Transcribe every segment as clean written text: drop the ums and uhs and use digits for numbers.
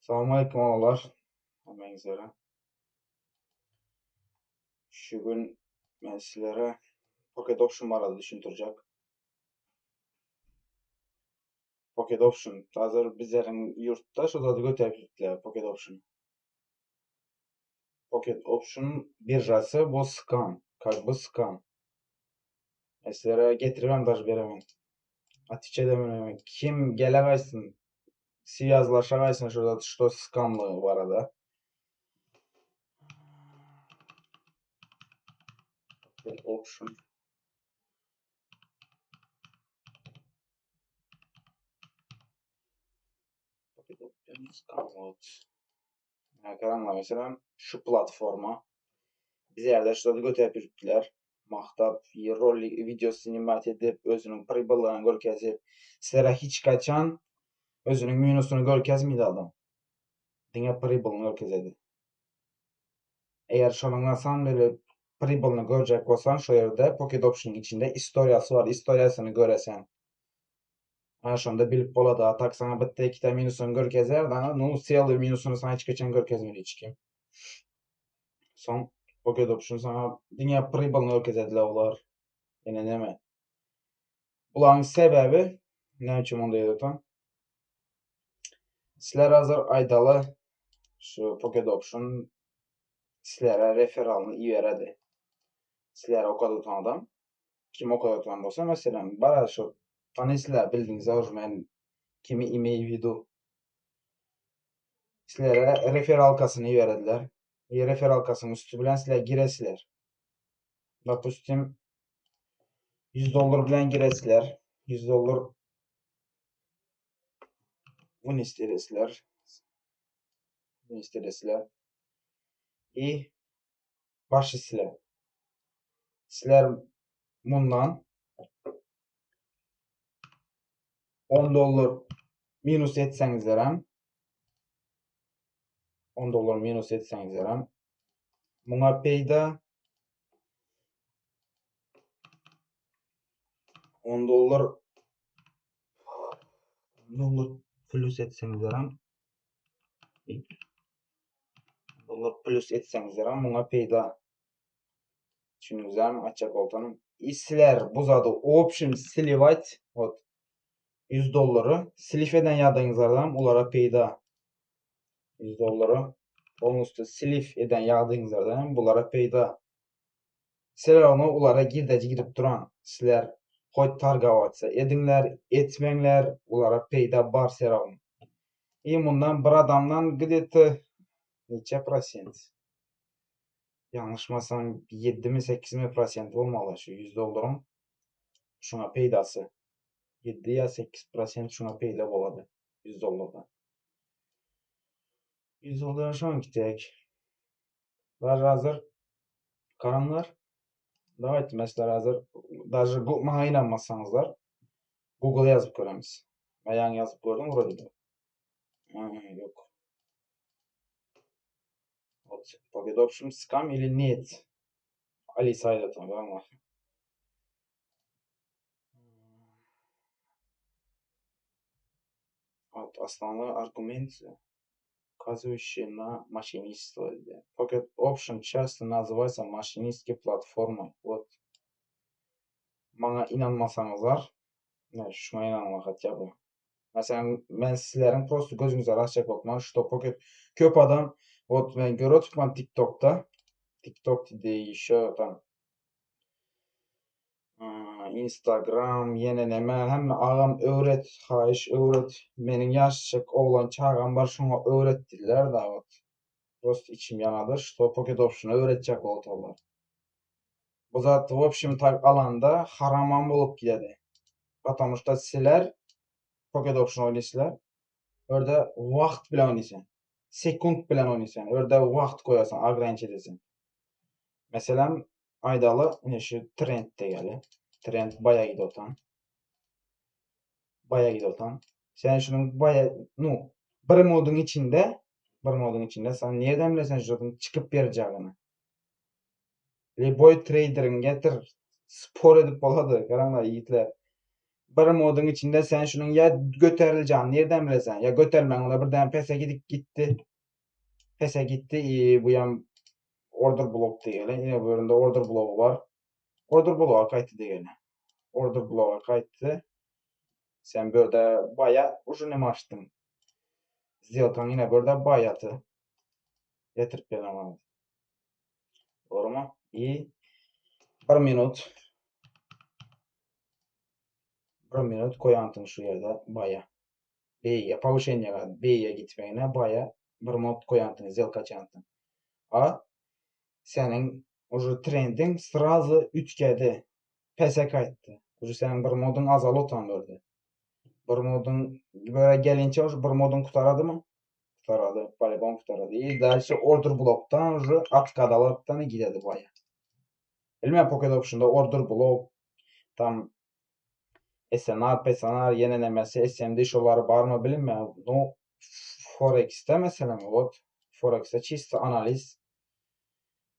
Selamünaleyküm ağalar. Hemen üzere. Şu gün ben sizlere Pocket Option var adı düşündürecek. Pocket Option. Hazır bizlerin yurtta şu adı götürüpler Pocket Option. Pocket Option birjası bu scam. Bu scam. Sizlere getiriyorum da veremem. Atiçe demem. Kim gele kaysın. Yazılaşa kaysın şurada что scamlı var adı. Pocket Option. Pocket Option scam. Karanlar mesela şu platforma bizlerde şurada götürüpler. Mahtap, rol video sinimat edip özünün pribılığını görkezip sizlere hiç kaçan özünün minusunu görkezmeydi adam. Dine pribılını görkezedi. Eğer şonunlasan böyle pribılını görecek olsan şu yerde Pocket Option içinde istoriyası var. İstoryasını göresen. Şonda bilip boladı. Tak sana bitti ikide minusunu görkezer da nu siyahlı minusunu sana hiç kaçan görkezmedi hiç kim. Son Pocket Option sana dünya pribılını görkezediler olar. Yine neme? Buların sebebi ne için onu deyirəm? Sizler hazır aydalı şu Pocket Option sizlere referalını iyi veredi. Sizlere o kadar tutan adam. Kim o kadar tutan olsa mesela bana şu tanıysızlar bildiğiniz ben kimi e-mail video sizlere referal kasını iyi verediler. Referal kasının üstü bilen sizler giresizler. Допустим $100 bilen giresizler. $100 bunu isteresizler. Bunu isteresizler. İyi başı sizler. Sizler bundan $10 minus etseniz hem $10 minus etseniz hem buna peyda $10 plus etseniz hem $10 plus etseniz hem buna peyda düşünüz hem açacak oltanım. İsler buzadı option slivat вот $100 slif eden yağdığınızlardan ulara peyda $100 bonustu slif eden yağdığınızlardan bulara peyda. Sizler onu ulara girip duran sizler hoy targavatsa edinler etmenler ulara peyda bar seravun. Bundan bir adamdan gideti neçe prosent? Yanlışmasam 7 mi 8 mi prosent olmalı şu $100'ın şuna peydası. 7 ya 8 prosent şuna peyda boladı $100'dan. $100 şu an gitek. Var hazır karanlar. Давайте mesela hazır даже bana inanmasanızlar Google yazıp göremiz. Ben yazıp gördüm orada. Yok. Вот Pocket Option scam или нет? Ali sayda tamam var. Вот основной аргумент, указывающий на мошенничество. Pocket Option часто называется мошеннической платформой. Вот. Bana inanmasanızlar, şuna inanma хотя бы. Mesela ben sizlerin prosto gözünüzü açacak bakma. Что Pocket köp adam, вот ben görüyorum TikTok'ta. TikTok dediği еще там Instagram, yeneleme, hem ağam öğret, hayiş öğret. Menin yaşçık oğlan çağım var, şuna öğrettiler da vat. Prost içim yanadı, что Pocket Option'u öğretecek oldular. Bu zat, в общем, tak alanda haraman bulup gidedi. Потому что sizler Pocket Option oynayısılar. Orada vakt bilen oynaysan. Sekund bilen oynaysan. Orada vakt koyasan, agranç edesin. Mesela aydalı, şu trendde geli. Trend bayağı gidiyortan. Bayağı gidiyortan. Sen şunun bayağı bir modun içinde sen nereden bilesen şunun çıkıp vereceğini. Boy trader'ın getir spor edip boladı. Karanlar yiğitler. bir modun içinde sen şunun ya göterileceğini nereden bilesen ya götürmen ola birden pese gitti. Pese gitti. Bu yan order block diýeli. Ine bu ýerinde order block var. Order block'a kaýtdy diýeli. Order block'a kaýtdy. Sen börde baya uşu nime açdyň. Сделкаň ine börde bayaty getirip beremez. Doğrumu? İyi. 1 minut. 1 minut koýantyň şu ýerde baya. Beýe повышениýa beýe gitmegine baya 1 minut koýantyň сделка açantyň. A senin уже trending сразу 3G'de pese kaýtdy. Уже senin 1 minutun azaly otan berdi. 1 minutun böyle gelince уже 1 minutun kutaradymy? Kutarady. Polibon kutarady. И дальше order block'tan уже atkadalardan gidedi baya. Bilmem Pocket Option'da order block tam SNR, PSNR, yenilemesi, SMD şolary barmy bilinmem. No Forex'te mesela вот Forex'te çisto analiz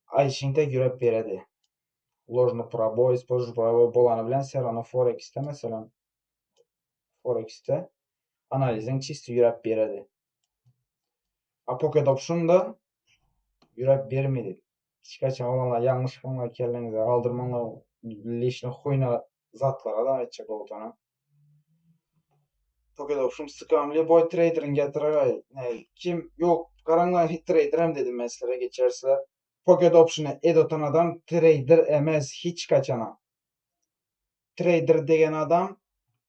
ayşiňte görep beredi. Ложный пробой, используй pробой bolany bilen sen onu Forex'te mesela Forex'te analiziň çisto görep beredi. A Pocket Option'da görep bermedi. Hiçkaçan olanlar yanlış anlar kelleňize aldyrmaňlar leşine hoýna zatlara da aýtjak bolsaňa. Pocket Option scamly boy trader'ın getiregaý. Kim yok garaňlar trader'em dedim meselere geçersler. Pocket Option'a edotan adam trader emez hiç kaçana. Trader degen adam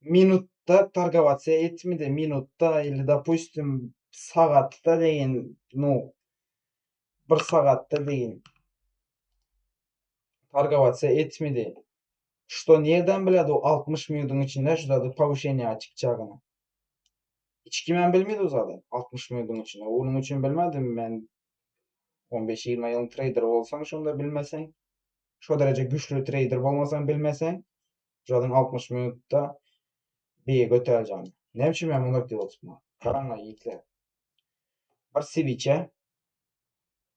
minutta targavatsiya etmidi. Minutta ili допустим sagatda degen no 1 sagatda degen targavatsiya etmidi. Что nerden biledi o 60 minutun içinde şurada повышение çıkacağını. Hiç kimem bilmedi o zaten 60 minutun içinde. Onun için bilmedim ben 15-20 ýylyň trader bolsaň şonda bilmeseň, şo derece güçlü trader bolmasaň bilmeseň, şoň 60 minutda beýe götereljäň. Näme üçin men muňa diýip otyrmam? Garaňlar ýigitler. Bir switch'e,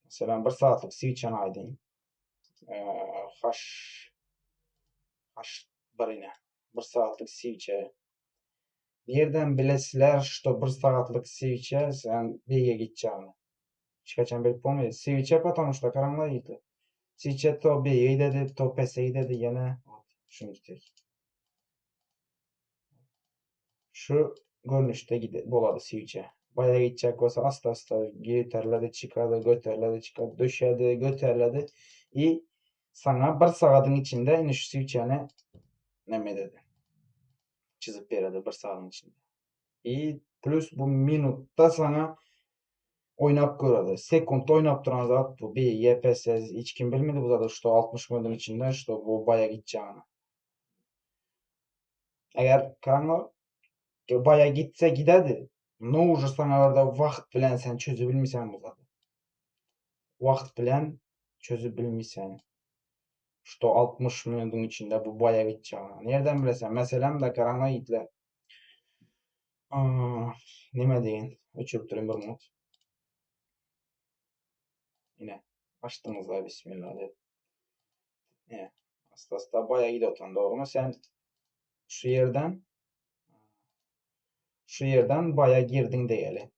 meselem 1 saatlyk switch'e aýdyn. Haş birine 1 saatlyk switch'e. Nerden bilesler şo 1 saatlyk switch'e sen beýe gitjäňi? Hiç kaçan bilip bolmaýar. Switch'e потому что garaňlar ýigitler. Switch'e to beýe gidedi, to pese gidedi ýene şunuňky. Şu görnüşde bolady switch'e. Baya gitjek bolsa asta göterledi, çıkady, göterledi, çıkady, döşedi, göterledi. I sana 1 sagatyň içinde ine şu switch'e näme dedi? Çizip beredi 1 sagatyň içinde. I plus bu minutta sana oynap göredi. Sekund oynap duran zat bu. Bir YPS hiç kim bilmedi bu zada şu 60 minutun içinde şu bu baya gitjäni. Eger karanlar baya gitse gidedi. No уже sana orada wagt bilen sen çözüp bilmesen bu zada. Wagt bilen çözüp bilmesen. Şu 60 minutun içinde bu baya gitjäni. Nereden bilesen? Meselem de karanlar gitler. Nime deyin? Öçürüp durayım 1 minut. Yine açtığımızda bismillah deyip. Asta baya gidiyotan doğru sen şu yerden baya girdin diýeli.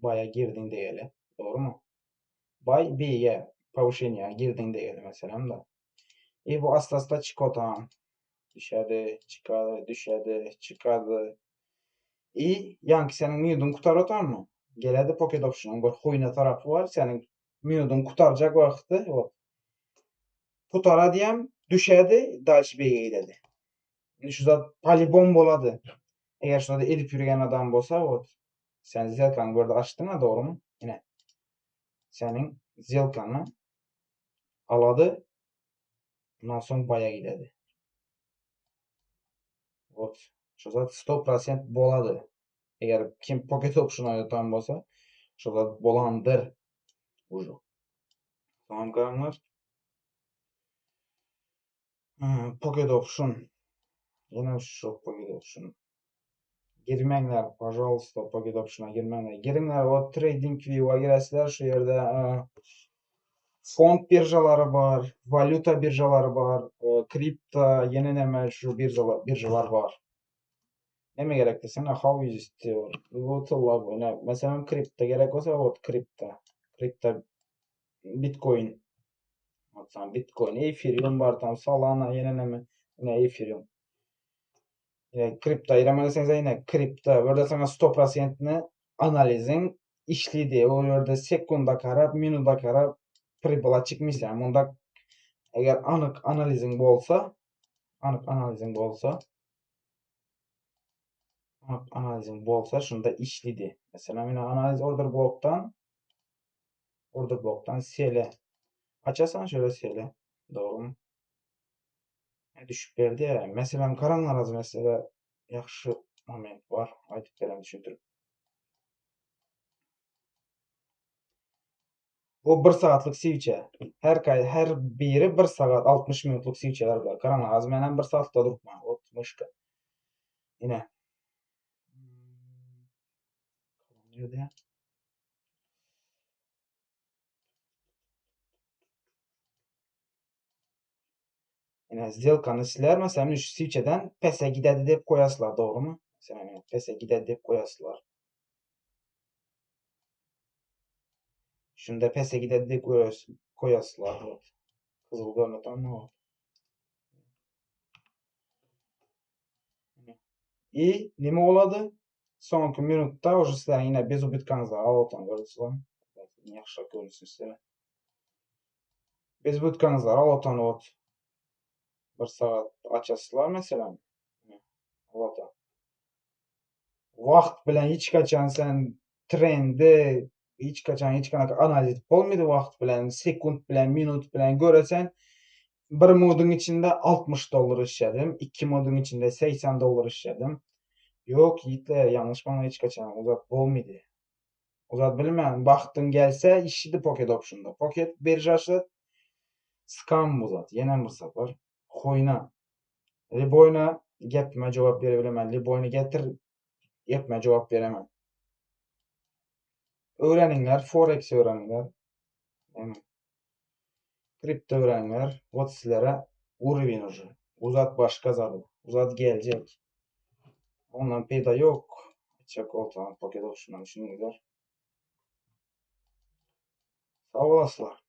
Baya girdin diýeli. Doğrumu? Bay beýe повышение girdin diýeli meselem da. Bu asta çıkotan. Düşedi, çıkady, düşedi, çıkady. Ýanky senin minutun kutarotanmy? Geledi Pocket Option'un bir hoýna tarapy var. Senin minutun kutarjak wagty kutara diýem, düşedi, dalşy beýe gidedi. Şu zat polibon bolady. Eger şurada edip yürüyen adam bolsa, sen сделкаňy burada açdyň, doğrumu? Ine. Senin сделкаňy alady, ondan soň baya gidedi. Şu zat 100% bolady. Eger kim Pocket Option oýnatan bolsa, şu zat bolandyr. Uju. Tamam karanlar. Pocket Option. Yine şu Pocket Option. Girmeňler, pожалуйста, Pocket Option'a girmeňler. Giringler, o TradingView'a giresler şu ýerde Fond birjaları var, valyuta birjaları var, kripto, yeni neme şu birjalar var. Neme gerek desene how is istiyor. Bu tılla bu. Mesela kripto gerek olsa kripto. Kripto Bitcoin. Atsan Bitcoin, Ethereum var tam Solana yine ne Ethereum. Yine kripto iramanı yine kripto. Burada sana stop rasiyentini analizin işledi. O yerde sekunda karab, minuda karab pribala çıkmışsa. Bunda eğer anık analizin bolsa şunda işledi. Mesela mine analiz order bloktan sele. Açasan şöyle sele. Doğru mu? Düşüp berdi ya. Mesela karanlar mesela yaxşı moment var. Aytıp berem düşündürüp. O 1 saatlik switch'e. Her biri 1 saat 60 minutluk switch'ler var. Karanlar az menen 1 saatda durupma. Ot mışka. Yine. Nerede ya? Yine сделканы siler mesela şu switch'den pese gidedi dep koyasılar doğru mu? Mesela pese gidedi dep koyasılar. Şunda pese gidedi dep koyasılar. Kızıl görünüyor ama. I nima bo'ladi? So'nggi minutda уже sizlar yine bez ubitkangizni olib ko'rasizlar. Yaxshiroq ko'rinsin sizlar. Bez ubitkangizni olib 1 soat ochasizlar masalan. Oladi. Vaqt bilan hech qachon sen trendi hech qanaqa analiz bo'lmaydi vaqt bilan, sekund bilan, minut bilan ko'rasan. Bir modun içinde $60 işledim. 2 modun içinde $80 işledim. Yok yigitler yanlış bana hech qachon uzat bo'lmaydi. Uzat bilmem. Vaqtin gelse işidi Pocket Option'da. Pocket birjasi scam uzat. Yana bir safar. Xo'yna. Liboyna gapma javob bera bilaman. Liboyni getir gapma javob beraman. Öğreninglar, forex öğreninglar. Kripto öğreninglar. Вот sizlere urovень уже. Uzat başka zadı. Uzat gelecek. Ondan peyda yok. Çek oltan Pocket Option'dan düşündüler. Sağ olasılar.